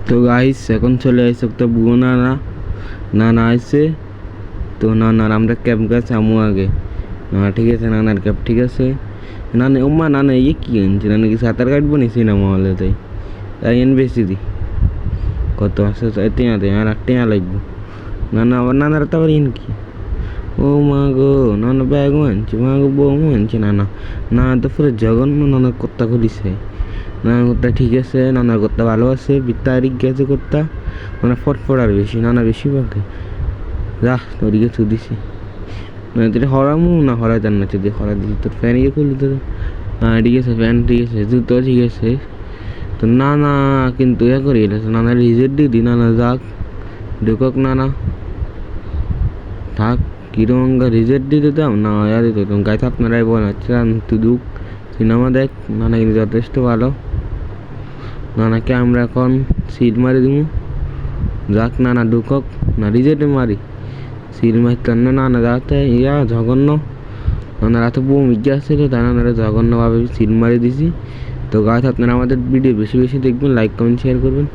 তো গাইস এখন চলে আসছে একটা বুয়ো নানা আসছে। তো নানার আমরা ক্যাব গাছ আমু আগে না, ঠিক আছে নানার ক্যাব ঠিক আছে। নানা ওম্মা নানা ইয়ে কি আনছে, নানা কি সাঁতার কাটবো নি সিনেমা হলে? তাই এন বেশি দি কত আসে টেয়া দেয় আর টেয়া লাগবো। নানা আবার নানার তো আবার ইন কি, ও মা গো নানা ব্যাগও আনছে, মা গো বউ আনছে। নানা তো পুরো জঘন্য নানার কর্তা খুলিছে। নানার কর্তা ঠিক আছে, নানার কর্তা ভালো আছে, বিত্তারিক গেছে কর্তা। নানা ফটফট আর বেশি, নানা বেশি পাকে যা ওদিকে থু দিছি। না তোর হরামু না হরা জান না যদি হরা দিছি তোর ফ্যান ইয়ে করলি তোর। হ্যাঁ ঠিক আছে ফ্যান ঠিক আছে, জুতো ঠিক আছে। তো নানা কিন্তু ইয়ে করে এলেছে, নানা রিজেক্ট দিয়ে দি। নানা যাক ঢুকক, নানা থাক কিরঙ্গা রিজেক্ট দিয়ে দিতাম না আর দিত গাইতে আপনারাই বানাচ্ছেন তুই দুঃখ সিনেমা দেখ। নানা কিন্তু যথেষ্ট ভালো। নানাকে আমরা এখন সিট মারি দিব। যাক নানা ঢুকক না, রিজেক্টে মারি সিট মারতাম না। নানা যাতে ইয়া জঘন্য, নানার এত বউ মিজ্জা আসছিল তাই নানারা জঘন্যভাবে সিট মারি দিছি। তো গাছ আপনারা আমাদের ভিডিও বেশি বেশি দেখবেন, লাইক কমেন্ট শেয়ার করবেন।